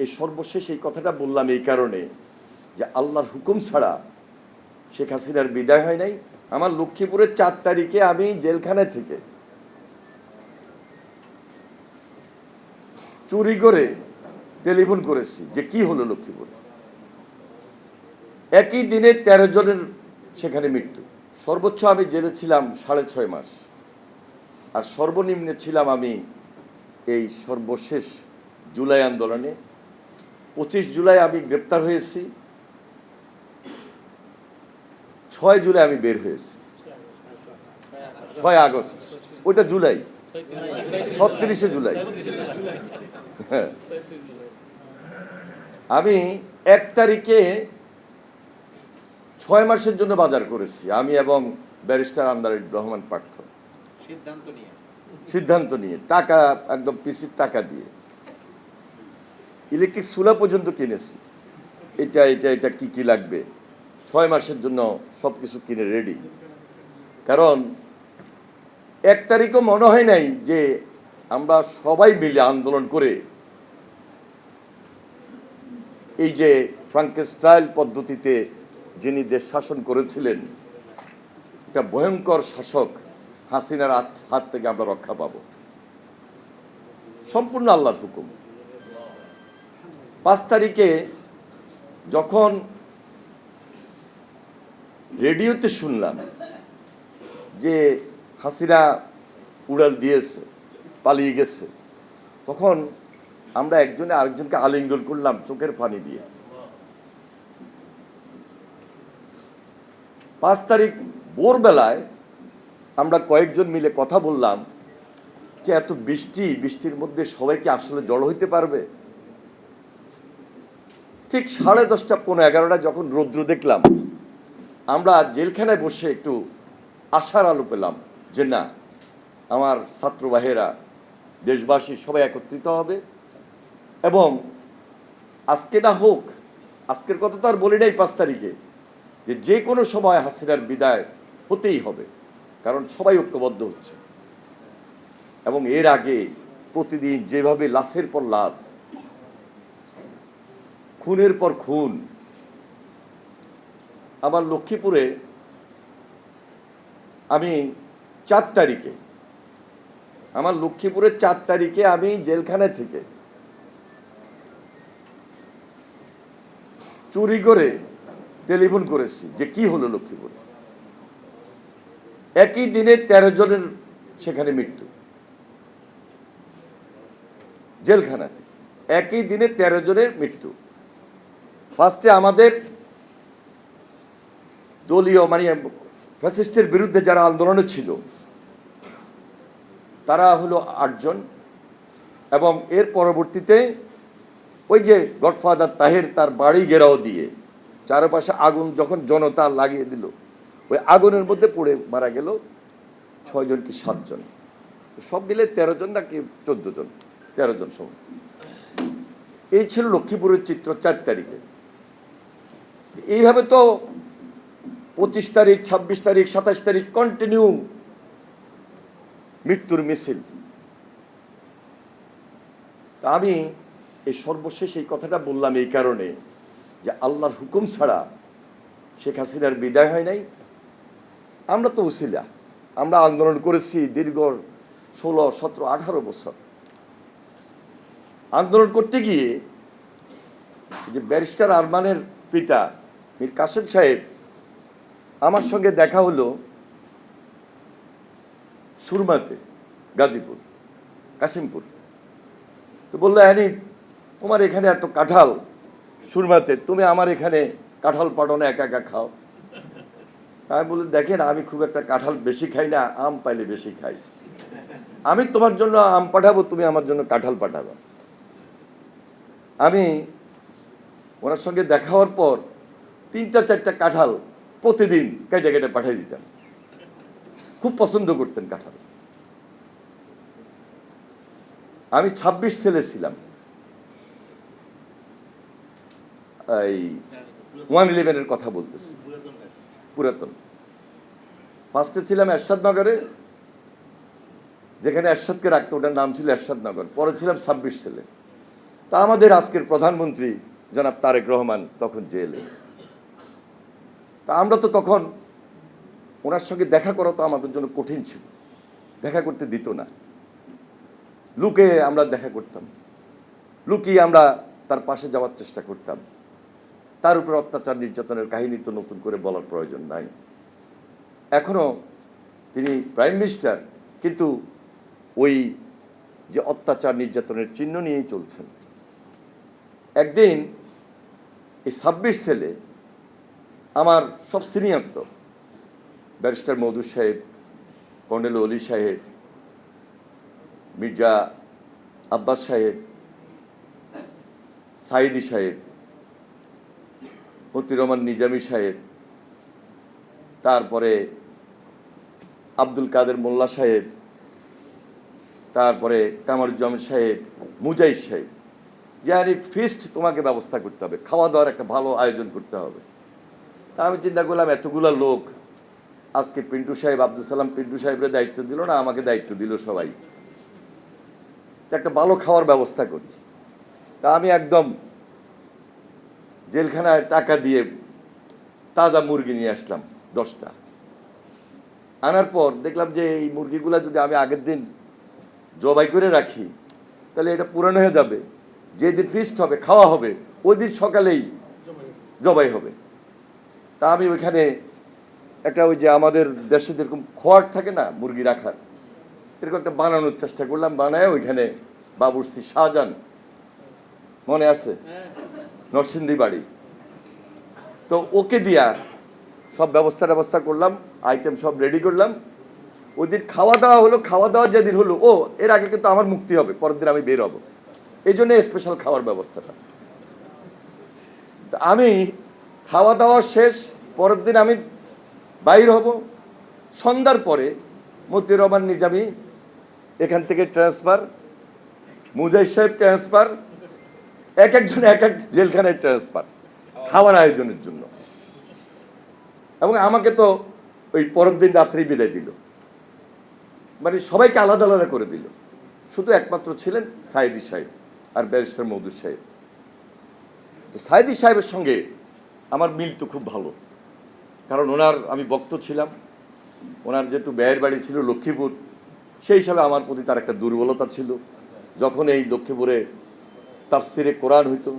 এই সর্বশেষ এই কথাটা বললাম এই কারণে যে আল্লাহর হুকুম ছাড়া শেখ হাসিনার বিদায় হয় নাই। আমার লক্ষ্মীপুরের 4 তারিখে আমি জেলখানা থেকে চুরি করে টেলিফোন করেছি যে কি হলো লক্ষ্মীপুরে। একই দিনে 13 জনের সেখানে মৃত্যু। সর্বোচ্চ আমি জেলে ছিলাম 6.5 মাস, আর সর্বনিম্নে ছিলাম আমি এই সর্বশেষ জুলাই আন্দোলনে। 25 জুলাই আমি গ্রেপ্তার হয়েছি, 6 জুলাই আমি বের হয়েছি, 6 আগস্ট, ওইটা জুলাই, 36 জুলাই। হ্যাঁ, আমি 1 তারিখে 6 মাসের জন্য বাজার করেছি, আমি এবং ব্যারিস্টার আন্দার রহমান পার্থ, সিদ্ধান্ত নিয়ে টাকা একদম পিসির টাকা দিয়ে ইলেকট্রিক চুলা পর্যন্ত কিনেছি। এটা এটা এটা কি কি লাগবে 6 মাসের জন্য সব কিছু কিনে রেডি। কারণ 1 তারিখও মনে হয় নাই যে আমরা সবাই মিলে আন্দোলন করে এই যে ফ্রাঙ্কেনস্টাইন পদ্ধতিতে যিনি দেশ শাসন করেছিলেন, একটা ভয়ঙ্কর শাসক হাসিনার হাত থেকে আমরা রক্ষা পাব। সম্পূর্ণ আল্লাহর হুকুম। 5 তারিখে যখন রেডিওতে শুনলাম যে হাসিনা উড়াল দিয়েছে, পালিয়ে গেছে, তখন আমরা একজনে আরেকজনকে আলিঙ্গন করলাম চোখের পানি দিয়ে। 5 তারিখ ভোরবেলায় আমরা কয়েকজন মিলে কথা বললাম যে এত বৃষ্টির মধ্যে সবাই কি আসলে জড়ো হইতে পারবে। ঠিক 10:30 পৌনে 11টা যখন রৌদ্র দেখলাম, আমরা জেলখানায় বসে একটু আশার আলো পেলাম যে না, আমার ছাত্র ভাইয়েরা, দেশবাসী সবাই একত্রিত হবে এবং আজকে না হোক, আজকের কথা তো আর বলি নাই 5 তারিখে, যে কোনো সময় হাসিনার বিদায় হতেই হবে, কারণ সবাই ঐক্যবদ্ধ হচ্ছে। এবং এর আগে প্রতিদিন যেভাবে লাশের পর লাশ, খুনের পর খুন, আমার লক্ষ্মীপুরে আমি 4 তারিখে, আমার লক্ষ্মীপুরের 4 তারিখে আমি জেলখানা থেকে চুরি করে টেলিফোন করেছি যে কি হলো লক্ষ্মীপুরে। একই দিনে 13 জনের সেখানে মৃত্যু জেলখানাতে, একই দিনে 13 জনের মৃত্যু। ফার্স্টে আমাদের দলীয় মানে ফ্যাসিস্টের বিরুদ্ধে যারা আন্দোলনে ছিল তারা হলো 8 জন, এবং এর পরবর্তীতে ওই যে গডফাদার তাহের তার বাড়ি ঘেরাও দিয়ে চারপাশে আগুন যখন জনতা লাগিয়ে দিল, ওই আগুনের মধ্যে পড়ে মারা গেল 6 জন কি 7 জন, সব মিলে 13 জন নাকি 14 জন, 13 জন সব। এই ছিল লক্ষ্মীপুরের চিত্র 4 তারিখে। এইভাবে তো 25 তারিখ, 26 তারিখ, 27 তারিখ কন্টিনিউ মৃত্যুর মিছিল। তা আমি এই সর্বশেষ এই কথাটা বললাম এই কারণে যে আল্লাহর হুকুম ছাড়া শেখ হাসিনার বিদায় হয় নাই। আমরা তো উসিলা, আমরা আন্দোলন করেছি দীর্ঘ 16, 17, 18 বছর। আন্দোলন করতে গিয়ে যে ব্যারিস্টার আরমানের পিতা মীর কাসেম সাহেব আমার সঙ্গে দেখা হলো সুরমাতে, গাজীপুর, কাশিমপুর। তো বললো, হ্যানি তোমার এখানে এত কাঁঠাল সুরমাতে, তুমি আমার এখানে কাঁঠাল পাঠাও না, একা একা খাও। আমি বলি, দেখেন আমি খুব একটা কাঁঠাল বেশি খাই না, আম পাইলে বেশি খাই, আমি তোমার জন্য আম পাঠাবো, তুমি আমার জন্য কাঁঠাল পাঠাবো। আমি ওনার সঙ্গে দেখা হওয়ার পর 3টা 4টা কাঁঠাল প্রতিদিন কেটে কেটে পাঠিয়ে দিতাম। খুব পছন্দ করতেন কাঁঠাল। আমি 26 ছেলে ছিলাম, এই 111-এর কথা বলতেছি, পুরাতন। ফার্স্টে ছিলাম এরশাদনগরে, যেখানে এরশাদকে রাখতো, ওটার নাম ছিল এরশাদনগর। পরে ছিলাম 26 ছেলে। তা আমাদের আজকের প্রধানমন্ত্রী জনাব তারেক রহমান তখন জেলে। তা আমরা তো তখন ওনার সঙ্গে দেখা করা তো আমাদের জন্য কঠিন ছিল, দেখা করতে দিত না, লুকে আমরা দেখা করতাম, লুকিয়ে আমরা তার পাশে যাওয়ার চেষ্টা করতাম। তার উপর অত্যাচার নির্যাতনের কাহিনী তো নতুন করে বলার প্রয়োজন নাই। এখনো তিনি প্রাইম মিনিস্টার, কিন্তু ওই যে অত্যাচার নির্যাতনের চিহ্ন নিয়েই চলছেন। একদিন এই 26 ছেলে আমার সব সিনিয়র, তো ব্যারিস্টার মওদুদ সাহেব, কর্নেল অলি সাহেব, মির্জা আব্বাস সাহেব, সাইদি সাহেব, মতিউর রহমান নিজামী সাহেব, তারপরে আব্দুল কাদের মোল্লা সাহেব, তারপরে কামারুজ্জামান সাহেব, মুজাহিদ সাহেব, যে আরে ফিস্ট তোমাকে ব্যবস্থা করতে হবে, খাওয়া দাওয়ার একটা ভালো আয়োজন করতে হবে। তা আমি চিন্তা করলাম এতগুলো লোক, আজকে পিন্টু সাহেব, আব্দুল সালাম পিন্টু সাহেবের দায়িত্ব দিল না, আমাকে দায়িত্ব দিল সবাই, একটা ভালো খাওয়ার ব্যবস্থা করি। তা আমি একদম জেলখানায় টাকা দিয়ে তাজা মুরগি নিয়ে আসলাম 10টা। আনার পর দেখলাম যে এই মুরগিগুলো যদি আমি আগের দিন জবাই করে রাখি তাহলে এটা পুরানো হয়ে যাবে, যেদিন ফিস্ট হবে, খাওয়া হবে, ওই দিন সকালেই জবাই হবে। তা আমি ওইখানে একটা ওই যে আমাদের দেশে যেরকম খোয়ার থাকে না মুরগি রাখার, এরকম একটা বানানোর চেষ্টা করলাম। বানায় ওইখানে বাবুর্চি শাহজাহান, মনে আছে, নরসিংদী বাড়ি, তো ওকে দিয়া সব ব্যবস্থা করলাম, আইটেম সব রেডি করলাম। ওই দিন খাওয়া দাওয়া হলো, খাওয়া দাওয়া যেদিন হলো, ও এর আগে কিন্তু আমার মুক্তি হবে, পরের দিন আমি বের হব, এই জন্য স্পেশাল খাওয়ার ব্যবস্থাটা। আমি খাওয়া দাওয়া শেষ, পরের দিন আমি বাইর হব। সন্ধ্যার পরে মতিউর রহমান নিজামী এখান থেকে ট্রান্সফার, মুজাহিদ সাহেব ট্রান্সফার, এক একজন এক এক জেলখানায় ট্রান্সফার খাওয়ার আয়োজনের জন্য। এবং আমাকে তো ওই পরের দিন রাত্রেই বিদায় দিল, মানে সবাইকে আলাদা আলাদা করে দিল। শুধু একমাত্র ছিলেন সাইদি সাহেব আর ব্যারিস্টার মওদুদ সাহেব। তো সাইদি সাহেবের সঙ্গে আমার মিল তো খুব ভালো, কারণ ওনার আমি বক্ত ছিলাম, ওনার যেহেতু ব্যয়ের বাড়ি ছিল লক্ষ্মীপুর, সেই হিসাবে আমার প্রতি তার একটা দুর্বলতা ছিল। যখন এই লক্ষ্মীপুরে তাফসিরে কোরআন হইতো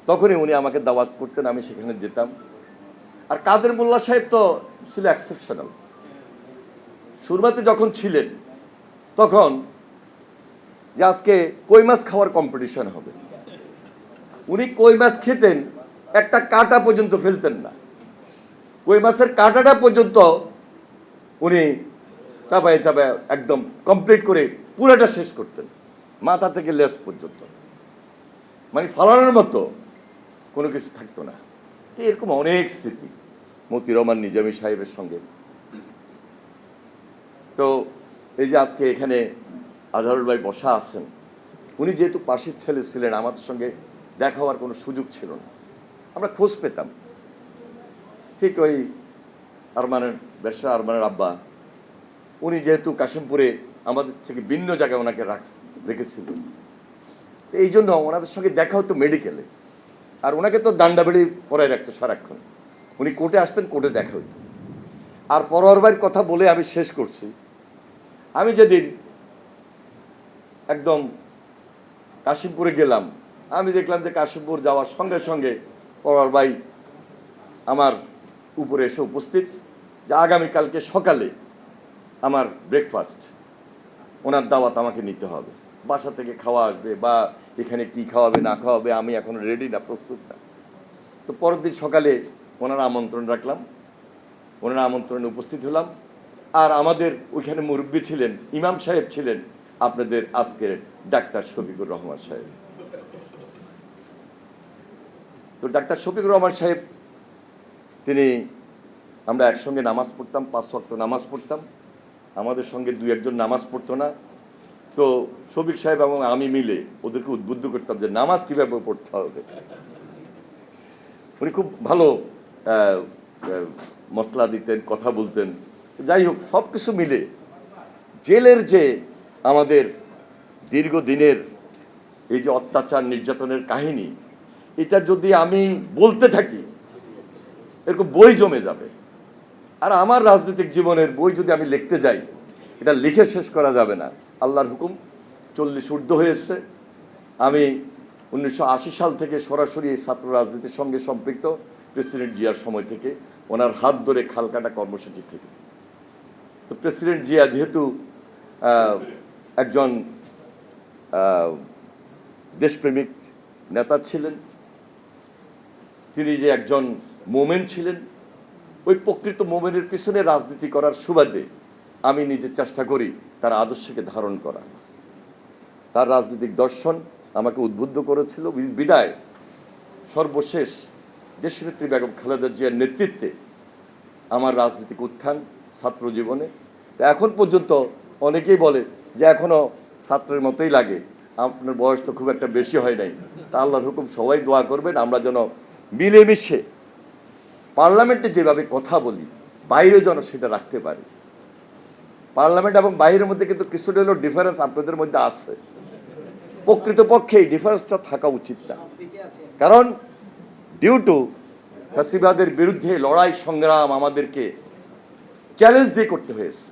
তখনই উনি আমাকে দাওয়াত করতেন, আমি সেখানে যেতাম। আর কাদের মোল্লা সাহেব তো ছিল এক্সেপশনাল। সুরমাতে যখন ছিলেন তখন যে আজকে কই মাছ খাওয়ার কম্পিটিশন হবে, উনি কই মাছ খেতেন, একটা কাঁটা পর্যন্ত ফেলতেন না, কই মাছের কাঁটাটা পর্যন্ত উনি চাপায় চাপায় একদম কমপ্লিট করে পুরোটা শেষ করতেন, মাথা থেকে লেজ পর্যন্ত, মানে ফালানোর মতো কোনো কিছু থাকতো না। এরকম অনেক স্মৃতি মতিউর রহমান নিজামী সাহেবের সঙ্গে। তো এই যে আজকে এখানে আজহারুল ভাই বসা আছেন, উনি যেহেতু পাশের ছেলে ছিলেন, আমাদের সঙ্গে দেখা হওয়ার কোনো সুযোগ ছিল না, আমরা খোঁজ পেতাম। ঠিক ওই আরমানের আব্বা, উনি যেহেতু কাশিমপুরে আমাদের থেকে ভিন্ন জায়গায় ওনাকে রেখেছিল, এই জন্য ওনাদের সঙ্গে দেখা হতো মেডিকেলে। আর ওনাকে তো ডান্ডাবেড়ি পরায় রাখতো সারাক্ষণ, উনি কোর্টে আসতেন, কোর্টে দেখা হইতো। আর পরোয়ার কথা বলে আমি শেষ করছি। আমি যেদিন একদম কাশিমপুরে গেলাম, আমি দেখলাম যে কাশিমপুর যাওয়ার সঙ্গে সঙ্গে পরোয়ার ভাই আমার উপরে এসে উপস্থিত, যে আগামীকালকে সকালে আমার ব্রেকফাস্ট, ওনার দাওয়াত আমাকে নিতে হবে, বাসা থেকে খাওয়া আসবে বা এখানে কি খাওয়াবে না খাওয়াবে আমি এখন রেডি না, প্রস্তুত না। তো পরের দিন সকালে ওনার আমন্ত্রণ রাখলাম, ওনার আমন্ত্রণে উপস্থিত হলাম। আর আমাদের ওইখানে মুরব্বী ছিলেন, ইমাম সাহেব ছিলেন আপনাদের আজকের ডাক্তার শফিকুর রহমান সাহেব। তো ডাক্তার শফিকুর রহমান সাহেব, তিনি, আমরা একসঙ্গে নামাজ পড়তাম, 5 ওয়াক্ত নামাজ পড়তাম, আমাদের সঙ্গে 2-1 নামাজ পড়তো না। তো শফিক সাহেব এবং আমি মিলে ওদেরকে উদ্বুদ্ধ করতাম যে নামাজ কীভাবে পড়তে হবে। উনি খুব ভালো মশলা দিতেন, কথা বলতেন। যাই হোক, সব কিছু মিলে জেলের যে আমাদের দীর্ঘদিনের এই যে অত্যাচার নির্যাতনের কাহিনী, এটা যদি আমি বলতে থাকি এরকম বই জমে যাবে। আর আমার রাজনৈতিক জীবনের বই যদি আমি লিখতে যাই, এটা লিখে শেষ করা যাবে না। আল্লাহর হুকুম 40 ঊর্ধ্ব হয়েছে। আমি 1980 সাল থেকে সরাসরি এই ছাত্র রাজনীতির সঙ্গে সম্পৃক্ত, প্রেসিডেন্ট জিয়ার সময় থেকে, ওনার হাত ধরে খালকাটা কর্মসূচি থেকে। তো প্রেসিডেন্ট জিয়া যেহেতু একজন দেশপ্রেমিক নেতা ছিলেন, তিনি যে একজন মোমেন ছিলেন, ওই প্রকৃত মোমেনের পিছনে রাজনীতি করার সুবাদে আমি নিজে চেষ্টা করি তার আদর্শকে ধারণ করা। তার রাজনৈতিক দর্শন আমাকে উদ্বুদ্ধ করেছিল। বিদায় সর্বশেষ দেশনেত্রী বেগম খালেদা জিয়ার নেতৃত্বে আমার রাজনৈতিক উত্থান ছাত্র জীবনে। তা এখন পর্যন্ত অনেকেই বলে যে এখনও ছাত্রের মতোই লাগে, আপনার বয়স তো খুব একটা বেশি হয় নাই। তা আল্লাহর হুকুম সবাই দোয়া করবেন, আমরা যেন মিলেমিশে পার্লামেন্টে যেভাবে কথা বলি বাইরে যেন সেটা রাখতে পারি। পার্লামেন্ট এবং বাইরের মধ্যে কিন্তু কিছুটা হলেও ডিফারেন্স আপনাদের মধ্যে আছে। প্রকৃতপক্ষে এই ডিফারেন্সটা থাকা উচিত না, কারণ ডিউ টু ফ্যাসিবাদের বিরুদ্ধে লড়াই সংগ্রাম আমাদেরকে চ্যালেঞ্জ দিয়ে করতে হয়েছে।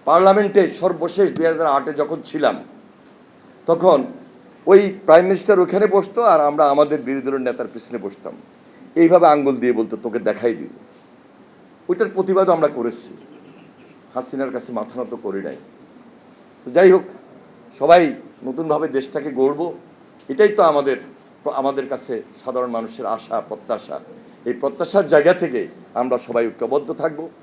পার্লামেন্টে সর্বশেষ 2008-এ যখন ছিলাম, তখন ওই প্রাইম মিনিস্টার ওখানে বসতো আর আমরা আমাদের বিরোধী দলের নেতার পিছনে বসতাম, এইভাবে আঙ্গুল দিয়ে বলতো তোকে দেখাই দিল। ওইটার প্রতিবাদও আমরা করেছি, হাসিনার কাছে মাথা নত করি নাই। তো যাই হোক, সবাই নতুনভাবে দেশটাকে গড়ব, এটাই তো আমাদের কাছে সাধারণ মানুষের আশা প্রত্যাশা। এই প্রত্যাশার জায়গা থেকে আমরা সবাই ঐক্যবদ্ধ থাকব।